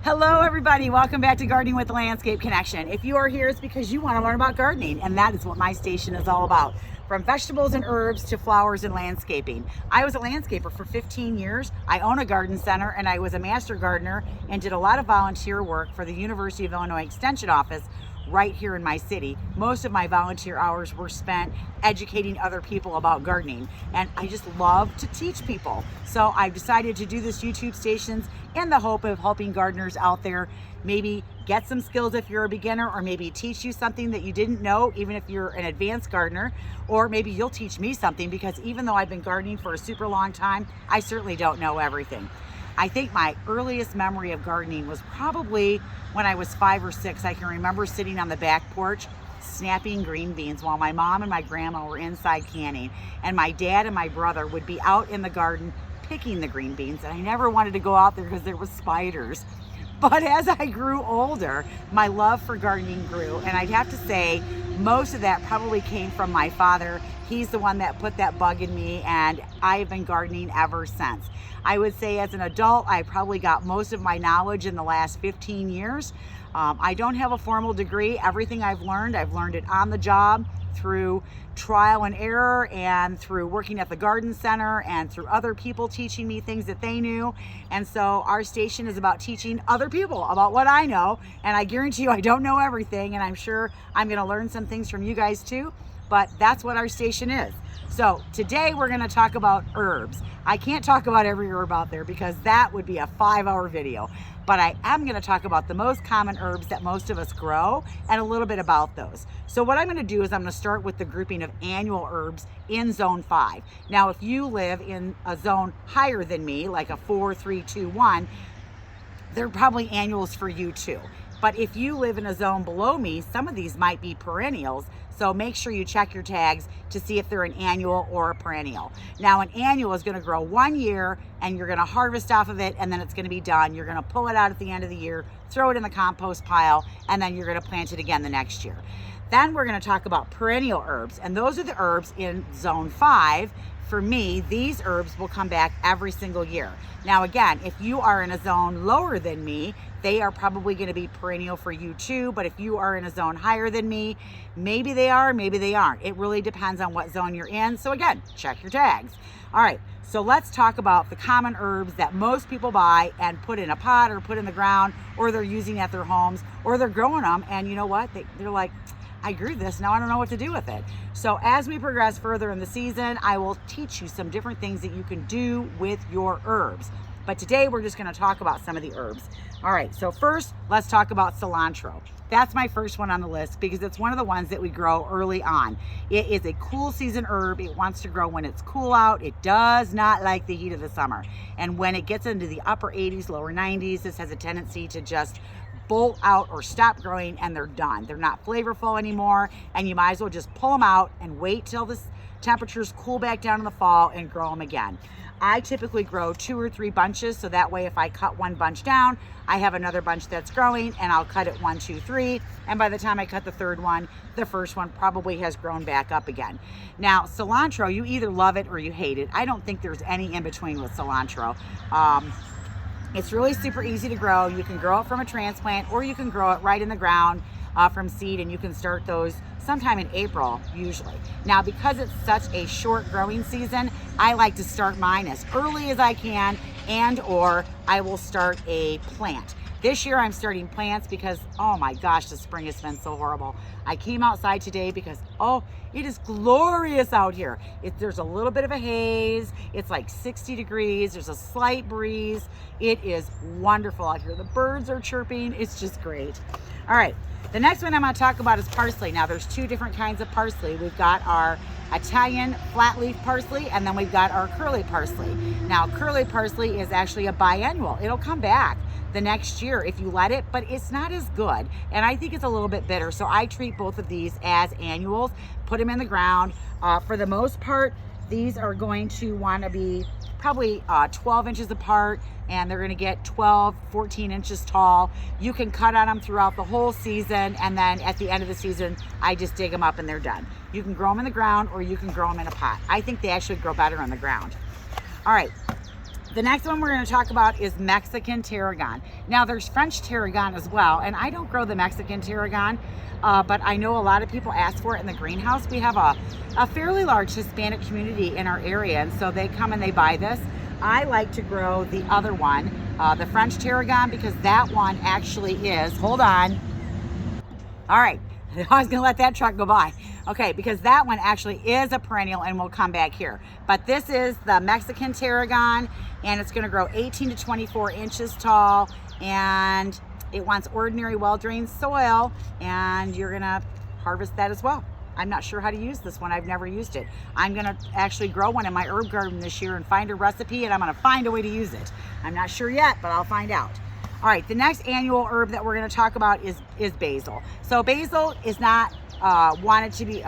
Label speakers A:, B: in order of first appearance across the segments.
A: Hello everybody, welcome back to Gardening with Landscape Connection. If you are here, it's because you want to learn about gardening, and that is what my station is all about. From vegetables and herbs to flowers and landscaping. I was a landscaper for 15 years. I own a garden center and I was a master gardener and did a lot of volunteer work for the University of Illinois Extension Office right here in my city. Most of my volunteer hours were spent educating other people about gardening, and I just love to teach people. So I've decided to do this YouTube stations in the hope of helping gardeners out there maybe get some skills if you're a beginner, or maybe teach you something that you didn't know even if you're an advanced gardener, or maybe you'll teach me something, because even though I've been gardening for a super long time, I certainly don't know everything. I think my earliest memory of gardening was probably when I was 5 or 6. I can remember sitting on the back porch snapping green beans while my mom and my grandma were inside canning, and my dad and my brother would be out in the garden picking the green beans, and I never wanted to go out there because there was spiders. But as I grew older, my love for gardening grew, and I'd have to say most of that probably came from my father. He's the one that put that bug in me, and I've been gardening ever since. I would say as an adult, I probably got most of my knowledge in the last 15 years. I don't have a formal degree. Everything I've learned it on the job, through trial and error, and through working at the garden center, and through other people teaching me things that they knew. And so our station is about teaching other people about what I know, and I guarantee you I don't know everything, and I'm sure I'm going to learn some things from you guys too, but that's what our station is. So today we're going to talk about herbs. I can't talk about every herb out there because that would be a 5-hour video, but I am going to talk about the most common herbs that most of us grow and a little bit about those. So what I'm going to do is I'm going to start with the grouping of annual herbs in zone 5. Now, if you live in a zone higher than me, like a 4, 3, 2, 1, they're probably annuals for you too. But if you live in a zone below me, some of these might be perennials. So make sure you check your tags to see if they're an annual or a perennial. Now, an annual is going to grow 1 year and you're going to harvest off of it, and then it's going to be done. You're going to pull it out at the end of the year, throw it in the compost pile, and then you're going to plant it again the next year. Then we're going to talk about perennial herbs, and those are the herbs in zone 5. For me, these herbs will come back every single year. Now again, if you are in a zone lower than me, they are probably going to be perennial for you too. But if you are in a zone higher than me, maybe they are, maybe they aren't. It really depends on what zone you're in. So again, check your tags. All right, so let's talk about the common herbs that most people buy and put in a pot or put in the ground, or they're using at their homes, or they're growing them. And you know what? They're like, I grew this, now I don't know what to do with it. So as we progress further in the season, I will teach you some different things that you can do with your herbs. But today we're just going to talk about some of the herbs. All right, so first, let's talk about cilantro. That's my first one on the list because it's one of the ones that we grow early on. It is a cool season herb. It wants to grow when it's cool out. It does not like the heat of the summer. And when it gets into the upper 80s, lower 90s, this has a tendency to just bolt out or stop growing, and they're done. They're not flavorful anymore, and you might as well just pull them out and wait till the temperatures cool back down in the fall and grow them again. I typically grow 2 or 3 bunches, so that way if I cut one bunch down, I have another bunch that's growing, and I'll cut it 1, 2, 3, and by the time I cut the third one, the first one probably has grown back up again. Now, cilantro, you either love it or you hate it. I don't think there's any in between with cilantro. It's really super easy to grow. You can grow it from a transplant, or you can grow it right in the ground from seed, and you can start those sometime in April usually. Now, because it's such a short growing season, I like to start mine as early as I can, and or I will start a plant. This year I'm starting plants because, oh my gosh, the spring has been so horrible. I came outside today because, oh, it is glorious out here. There's a little bit of a haze. It's like 60 degrees. There's a slight breeze. It is wonderful out here. The birds are chirping. It's just great. All right, the next one I'm going to talk about is parsley. Now, there's 2 different kinds of parsley. We've got our Italian flat leaf parsley, and then we've got our curly parsley. Now, curly parsley is actually a biannual. It'll come back the next year if you let it, but it's not as good, and I think it's a little bit bitter. So I treat both of these as annuals. Put them in the ground. For the most part, these are going to want to be probably 12 inches apart, and they're going to get 12, 14 inches tall. You can cut on them throughout the whole season, and then at the end of the season, I just dig them up and they're done. You can grow them in the ground, or you can grow them in a pot. I think they actually grow better on the ground. All right, The next one we're going to talk about is Mexican tarragon. Now there's French tarragon as well, and I don't grow the Mexican tarragon, but I know a lot of people ask for it in the greenhouse. We have a fairly large Hispanic community in our area, and so they come and they buy this. I like to grow the other one, the French tarragon, because that one actually is, hold on. All right, I was gonna let that truck go by. Okay, because that one actually is a perennial, and we'll come back here. But this is the Mexican tarragon, and it's gonna grow 18 to 24 inches tall, and it wants ordinary well-drained soil, and you're gonna harvest that as well. I'm not sure how to use this one. I've never used it. I'm gonna actually grow one in my herb garden this year and find a recipe, and I'm gonna find a way to use it. I'm not sure yet, but I'll find out. All right, the next annual herb that we're gonna talk about is basil. So basil is not wanted to be,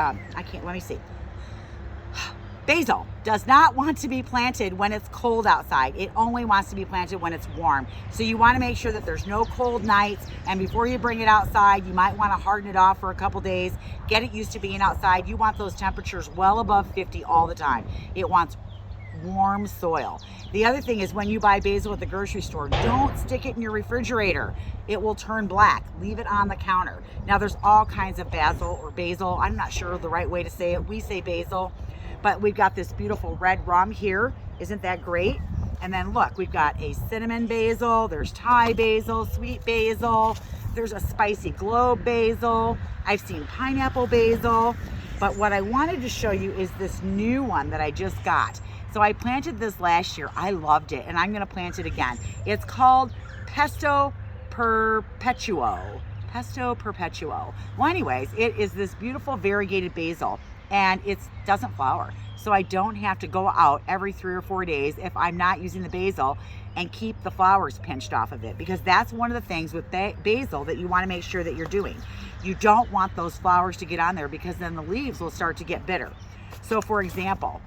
A: Basil does not want to be planted when it's cold outside. It only wants to be planted when it's warm. So you want to make sure that there's no cold nights, and before you bring it outside, you might want to harden it off for a couple days, get it used to being outside. You want those temperatures well above 50 all the time. It wants warm soil. The other thing is, when you buy basil at the grocery store, don't stick it in your refrigerator. It will turn black. Leave it on the counter. Now there's all kinds of basil or basil. I'm not sure the right way to say it. We say basil. But we've got this beautiful red rum here. Isn't that great? And then look, we've got a cinnamon basil, there's Thai basil, sweet basil, there's a spicy globe basil, I've seen pineapple basil. But what I wanted to show you is this new one that I just got. So I planted this last year. I loved it, and I'm gonna plant it again. It's called Pesto Perpetuo. Pesto Perpetuo. Well, anyways, it is this beautiful variegated basil, and it doesn't flower. So I don't have to go out every 3 or 4 days if I'm not using the basil and keep the flowers pinched off of it, because that's one of the things with basil that you want to make sure that you're doing. You don't want those flowers to get on there, because then the leaves will start to get bitter. So for example,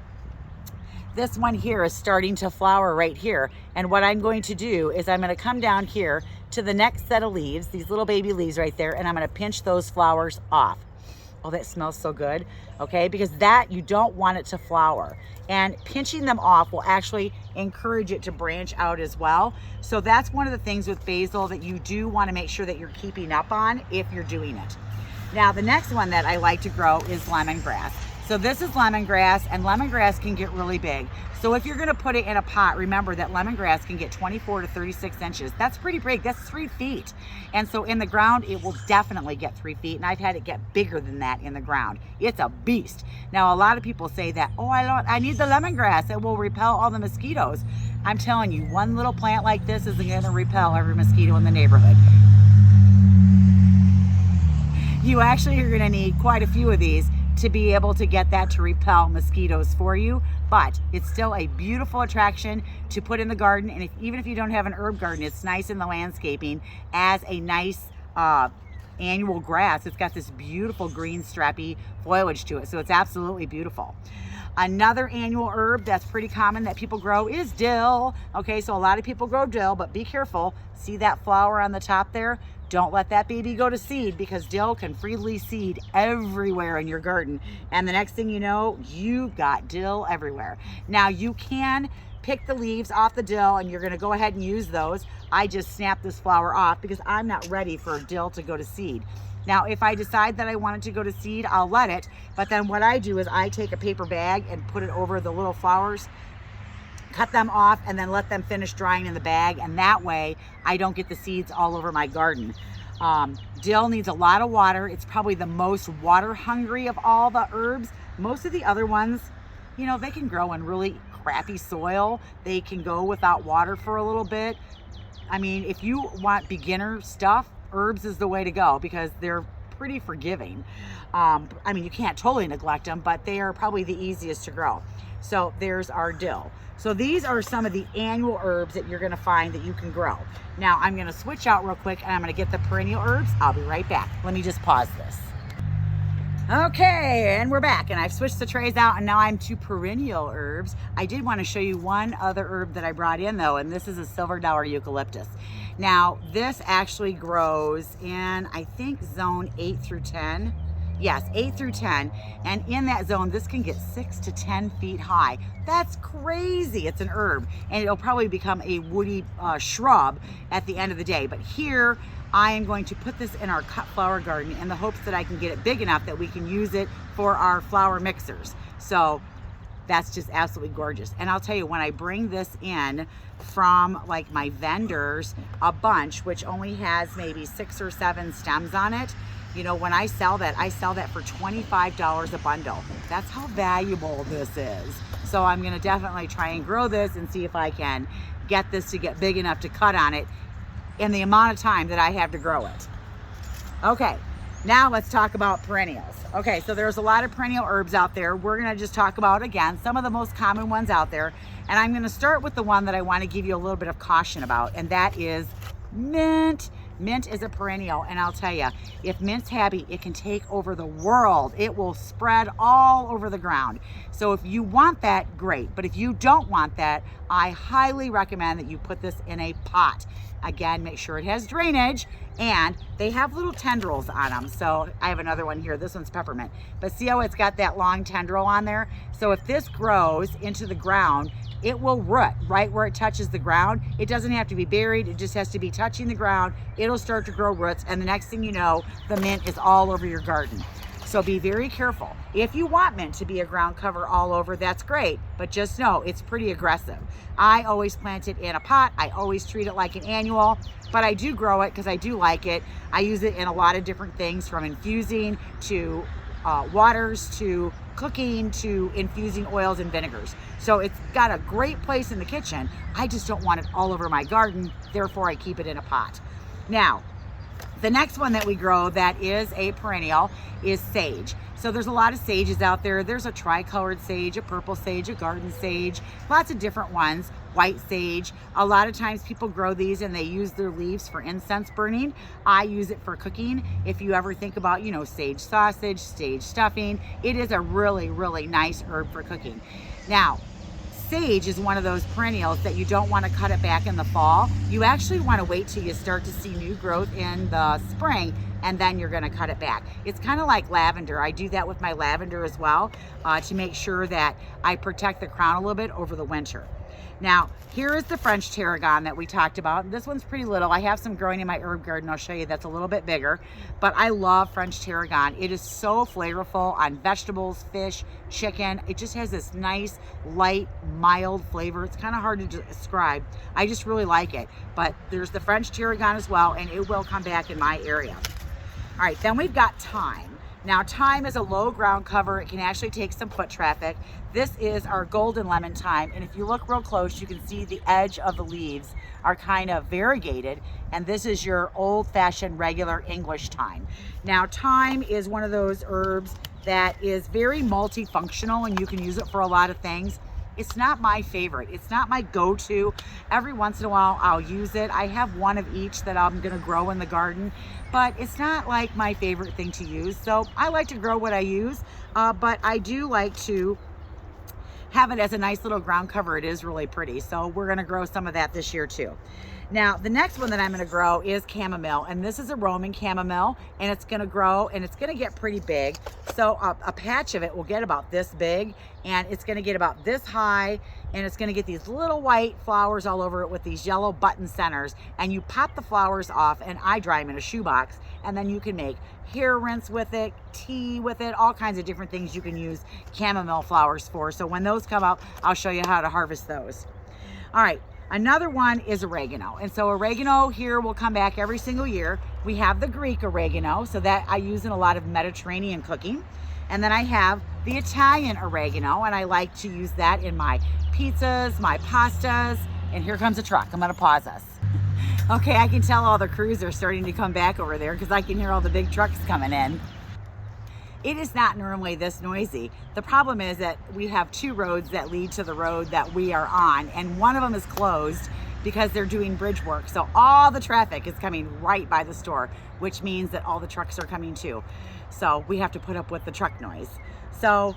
A: this one here is starting to flower right here. And what I'm going to do is I'm going to come down here to the next set of leaves, these little baby leaves right there, and I'm going to pinch those flowers off. Oh, that smells so good. Okay, because that, you don't want it to flower. And pinching them off will actually encourage it to branch out as well. So that's one of the things with basil that you do want to make sure that you're keeping up on if you're doing it. Now, the next one that I like to grow is lemongrass. So this is lemongrass, and lemongrass can get really big. So if you're gonna put it in a pot, remember that lemongrass can get 24 to 36 inches. That's pretty big, that's 3 feet. And so in the ground, it will definitely get 3 feet, and I've had it get bigger than that in the ground. It's a beast. Now, a lot of people say that, oh, I need the lemongrass, it will repel all the mosquitoes. I'm telling you, one little plant like this isn't gonna repel every mosquito in the neighborhood. You actually are gonna need quite a few of these to be able to get that to repel mosquitoes for you, but it's still a beautiful attraction to put in the garden. And even if you don't have an herb garden, it's nice in the landscaping as a nice annual grass. It's got this beautiful green strappy foliage to it, so it's absolutely beautiful. Another annual herb that's pretty common that people grow is dill. Okay, so a lot of people grow dill, but be careful. See that flower on the top there? Don't let that baby go to seed, because dill can freely seed everywhere in your garden. And the next thing you know, you've got dill everywhere. Now, you can pick the leaves off the dill, and you're gonna go ahead and use those. I just snapped this flower off because I'm not ready for dill to go to seed. Now, if I decide that I want it to go to seed, I'll let it. But then what I do is I take a paper bag and put it over the little flowers, cut them off, and then let them finish drying in the bag. And that way I don't get the seeds all over my garden. Dill needs a lot of water. It's probably the most water hungry of all the herbs. Most of the other ones, you know, they can grow in really crappy soil. They can go without water for a little bit. I mean, if you want beginner stuff, herbs is the way to go, because they're pretty forgiving. I mean, you can't totally neglect them, but they are probably the easiest to grow. So there's our dill. So these are some of the annual herbs that you're gonna find that you can grow. Now I'm gonna switch out real quick, and I'm gonna get the perennial herbs. I'll be right back. Let me just pause this. Okay, and we're back, and I've switched the trays out, and now I'm to perennial herbs. I did want to show you one other herb that I brought in though, and this is a silver dollar eucalyptus. Now this actually grows in, I think, zone 8 through 10. Yes, 8 through 10. And in that zone, this can get 6 to 10 feet high. That's crazy. It's an herb, and it'll probably become a woody shrub at the end of the day. But here, I am going to put this in our cut flower garden in the hopes that I can get it big enough that we can use it for our flower mixers. So that's just absolutely gorgeous. And I'll tell you, when I bring this in from like my vendors, a bunch, which only has maybe 6 or 7 stems on it, you know, when I sell that for $25 a bundle. That's how valuable this is. So I'm gonna definitely try and grow this and see if I can get this to get big enough to cut on it in the amount of time that I have to grow it. Okay, now let's talk about perennials. Okay, so there's a lot of perennial herbs out there. We're gonna just talk about, again, some of the most common ones out there. And I'm gonna start with the one that I wanna give you a little bit of caution about, and that is mint. Mint is a perennial, and I'll tell you, if mint's happy, it can take over the world. It will spread all over the ground. So if you want that, great. But if you don't want that, I highly recommend that you put this in a pot. Again, make sure it has drainage, and they have little tendrils on them. So I have another one here. This one's peppermint. But see how it's got that long tendril on there? So if this grows into the ground, it will root right where it touches the ground. It doesn't have to be buried. It just has to be touching the ground. It'll start to grow roots, and the next thing you know, the mint is all over your garden. So be very careful. If you want mint to be a ground cover all over, that's great, but just know it's pretty aggressive. I always plant it in a pot. I always treat it like an annual, but I do grow it because I do like it. I use it in a lot of different things, from infusing to waters to cooking to infusing oils and vinegars. So it's got a great place in the kitchen. I just don't want it all over my garden, therefore I keep it in a pot. Now, the next one that we grow that is a perennial is sage. So there's a lot of sages out there. There's a tricolored sage, a purple sage, a garden sage, lots of different ones, white sage. A lot of times people grow these and they use their leaves for incense burning. I use it for cooking. If you ever think about, you know, sage sausage, sage stuffing, it is a really, really nice herb for cooking. Now, sage is one of those perennials that you don't want to cut it back in the fall. You actually want to wait till you start to see new growth in the spring, and then you're going to cut it back. It's kind of like lavender. I do that with my lavender as well, to make sure that I protect the crown a little bit over the winter. Now, here is the French tarragon that we talked about. This one's pretty little. I have some growing in my herb garden. I'll show you that's a little bit bigger, but I love French tarragon. It is so flavorful on vegetables, fish, chicken. It just has this nice, light, mild flavor. It's kind of hard to describe. I just really like it. But there's the French tarragon as well, and it will come back in my area. All right, then we've got thyme. Now, thyme is a low ground cover. It can actually take some foot traffic. This is our golden lemon thyme, and if you look real close, you can see the edge of the leaves are kind of variegated, and this is your old-fashioned regular English thyme. Now, thyme is one of those herbs that is very multifunctional, and you can use it for a lot of things. It's not my favorite. It's not my go-to. Every once in a while, I'll use it. I have one of each that I'm gonna grow in the garden, but it's not like my favorite thing to use. So I like to grow what I use, but I do like to have it as a nice little ground cover. It is really pretty. So we're gonna grow some of that this year too. Now, the next one that I'm gonna grow is chamomile, and this is a Roman chamomile, and it's gonna grow and it's gonna get pretty big. So a patch of it will get about this big, and it's gonna get about this high, and it's gonna get these little white flowers all over it with these yellow button centers, and you pop the flowers off, and I dry them in a shoebox, and then you can make hair rinse with it, tea with it, all kinds of different things you can use chamomile flowers for. So when those come out, I'll show you how to harvest those. All right. Another one is oregano. And so oregano here will come back every single year. We have the Greek oregano, so that I use in a lot of Mediterranean cooking. And then I have the Italian oregano, and I like to use that in my pizzas, my pastas. And here comes a truck. I'm gonna pause us. Okay, I can tell all the crews are starting to come back over there because I can hear all the big trucks coming in. It is not normally this noisy. The problem is that we have 2 roads that lead to the road that we are on, and one of them is closed because they're doing bridge work. So all the traffic is coming right by the store, which means that all the trucks are coming too. So we have to put up with the truck noise. So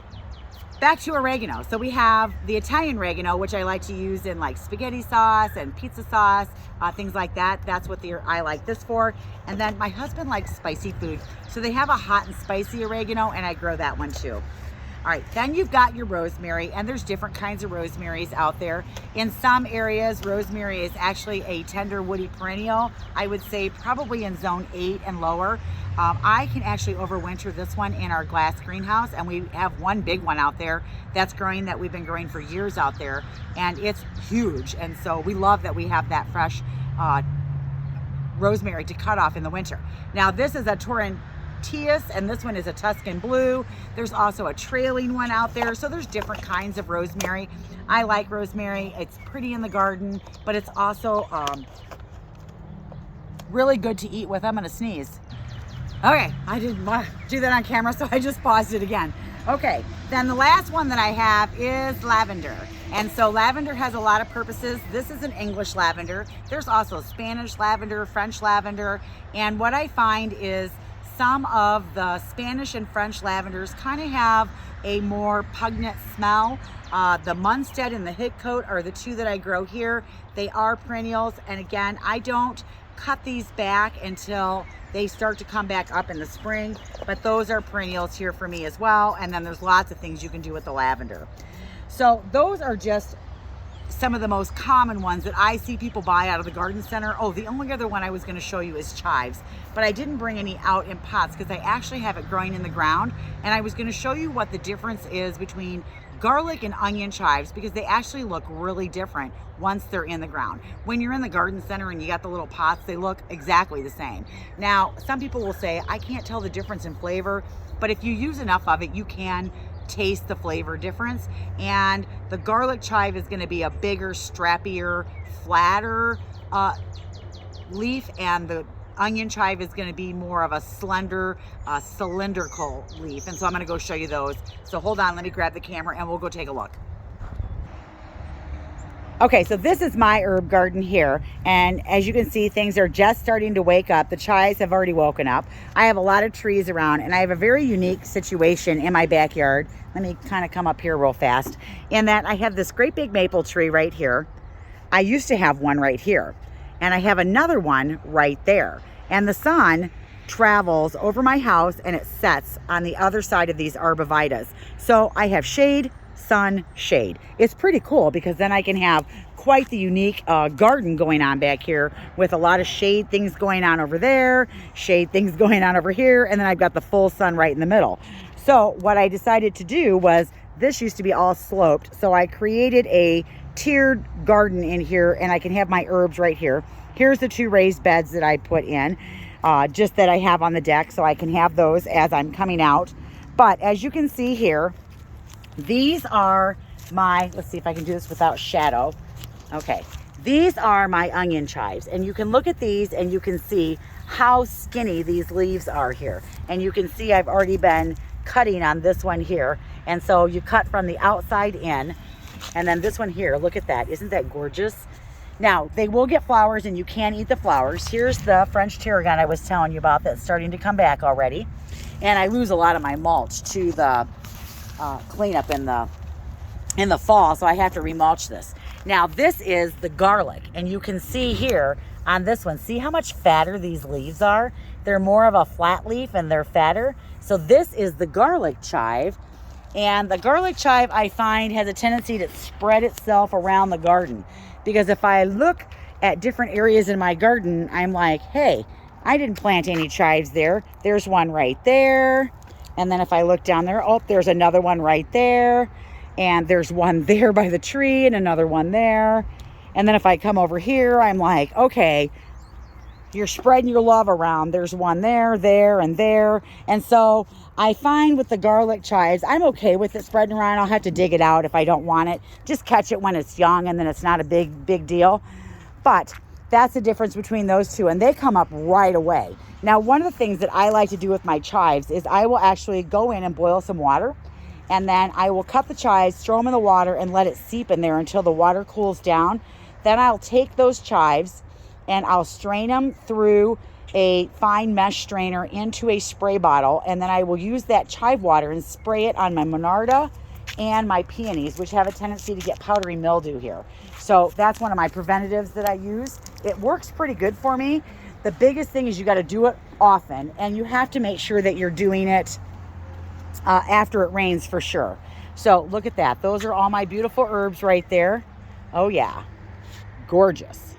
A: back to oregano. So we have the Italian oregano, which I like to use in like spaghetti sauce and pizza sauce, things like that. That's what I like this for. And then my husband likes spicy food. So they have a hot and spicy oregano, and I grow that one too. All right, then you've got your rosemary, and there's different kinds of rosemaries out there. In some areas, rosemary is actually a tender woody perennial. I would say probably in zone 8 and lower. I can actually overwinter this one in our glass greenhouse, and we have one big one out there that's growing that we've been growing for years out there, and it's huge. And so we love that we have that fresh rosemary to cut off in the winter. Now this is a Torrentius, and this one is a Tuscan blue. There's also a trailing one out there. So there's different kinds of rosemary. I like rosemary. It's pretty in the garden, but it's also really good to eat with. I'm gonna sneeze. Okay, I didn't want to do that on camera, so I just paused it again. Okay, then the last one that I have is lavender. And so lavender has a lot of purposes. This is an English lavender. There's also Spanish lavender, French lavender. And what I find is some of the Spanish and French lavenders kind of have a more pungent smell. The Munstead and the Hitcoat are the two that I grow here. They are perennials. And again, I don't cut these back until they start to come back up in the spring, but those are perennials here for me as well. And then there's lots of things you can do with the lavender. So those are just some of the most common ones that I see people buy out of the garden center. Oh, the only other one I was going to show you is chives, but I didn't bring any out in pots because I actually have it growing in the ground. And I was going to show you what the difference is between garlic and onion chives, because they actually look really different once they're in the ground. When you're in the garden center and you got the little pots, they look exactly the same. Now, some people will say, I can't tell the difference in flavor, but if you use enough of it, you can taste the flavor difference. And the garlic chive is going to be a bigger, strappier, flatter leaf, and the onion chive is going to be more of a slender, cylindrical leaf. And so I'm going to go show you those. So hold on, let me grab the camera and we'll go take a look. Okay, so this is my herb garden here, and as you can see, things are just starting to wake up. The chives have already woken up. I have a lot of trees around, and I have a very unique situation in my backyard. Let me kind of come up here real fast. In that I have this great big maple tree right here. I used to have one right here, and I have another one right there. And the sun travels over my house and it sets on the other side of these arborvitaes. So I have shade, sun, shade. It's pretty cool because then I can have quite the unique garden going on back here with a lot of shade things going on over there, shade things going on over here, and then I've got the full sun right in the middle. So what I decided to do was, this used to be all sloped, so I created a tiered garden in here, and I can have my herbs right here. Here's the 2 raised beds that I put in, just that I have on the deck, so I can have those as I'm coming out. But as you can see here, these are my, let's see if I can do this without shadow. Okay, these are my onion chives, and you can look at these and you can see how skinny these leaves are here. And you can see I've already been cutting on this one here. And so you cut from the outside in, and then this one here, look at that. Isn't that gorgeous? Now, they will get flowers and you can eat the flowers. Here's the French tarragon I was telling you about that's starting to come back already. And I lose a lot of my mulch to the cleanup in the fall, so I have to remulch this. Now, this is the garlic, and you can see here on this one, see how much fatter these leaves are? They're more of a flat leaf and they're fatter. So this is the garlic chive. And the garlic chive, I find, has a tendency to spread itself around the garden. Because if I look at different areas in my garden, I'm like, hey, I didn't plant any chives there. There's one right there. And then if I look down there, oh, there's another one right there. And there's one there by the tree and another one there. And then if I come over here, I'm like, okay, you're spreading your love around. There's one there, there, and there. And so I find with the garlic chives, I'm okay with it spreading around. I'll have to dig it out if I don't want it. Just catch it when it's young, and then it's not a big deal. But that's the difference between those two, and they come up right away. Now, one of the things that I like to do with my chives is I will actually go in and boil some water, and then I will cut the chives, throw them in the water, and let it seep in there until the water cools down. Then I'll take those chives and I'll strain them through a fine mesh strainer into a spray bottle, and then I will use that chive water and spray it on my Monarda and my peonies, which have a tendency to get powdery mildew here. So that's one of my preventatives that I use. It works pretty good for me. The biggest thing is you got to do it often, and you have to make sure that you're doing it after it rains for sure. So look at that. Those are all my beautiful herbs right there. Oh yeah, gorgeous.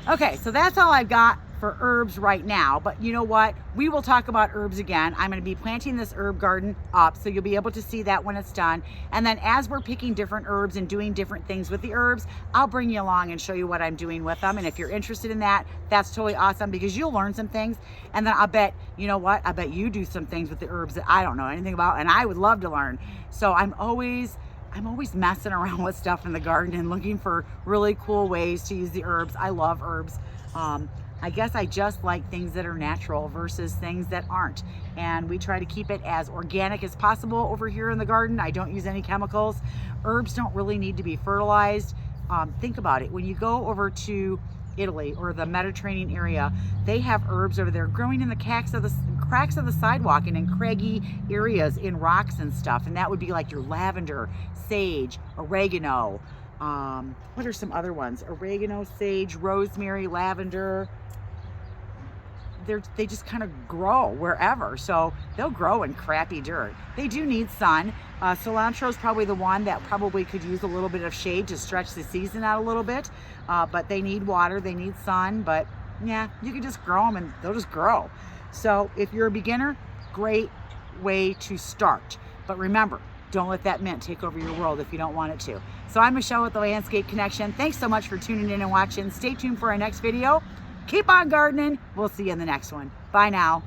A: Okay, so that's all I've got for herbs right now. But you know what? We will talk about herbs again. I'm going to be planting this herb garden up, so you'll be able to see that when it's done. And then as we're picking different herbs and doing different things with the herbs, I'll bring you along and show you what I'm doing with them. And if you're interested in that, that's totally awesome, because you'll learn some things. And then I bet, you know what? I bet you do some things with the herbs that I don't know anything about, and I would love to learn. So I'm always messing around with stuff in the garden and looking for really cool ways to use the herbs. I love herbs. I guess I just like things that are natural versus things that aren't. And we try to keep it as organic as possible over here in the garden. I don't use any chemicals. Herbs don't really need to be fertilized. Think about it. When you go over to Italy or the Mediterranean area, they have herbs over there growing in the cracks of the sidewalk and in craggy areas in rocks and stuff. And that would be like your lavender, sage, oregano. What are some other ones? Oregano, sage, rosemary, lavender. They just kind of grow wherever. So they'll grow in crappy dirt. They do need sun. Cilantro is probably the one that probably could use a little bit of shade to stretch the season out a little bit. But they need water, they need sun. But yeah, you can just grow them and they'll just grow. So if you're a beginner, great way to start. But remember, don't let that mint take over your world if you don't want it to. So I'm Michelle with the Landscape Connection. Thanks so much for tuning in and watching. Stay tuned for our next video. Keep on gardening. We'll see you in the next one. Bye now.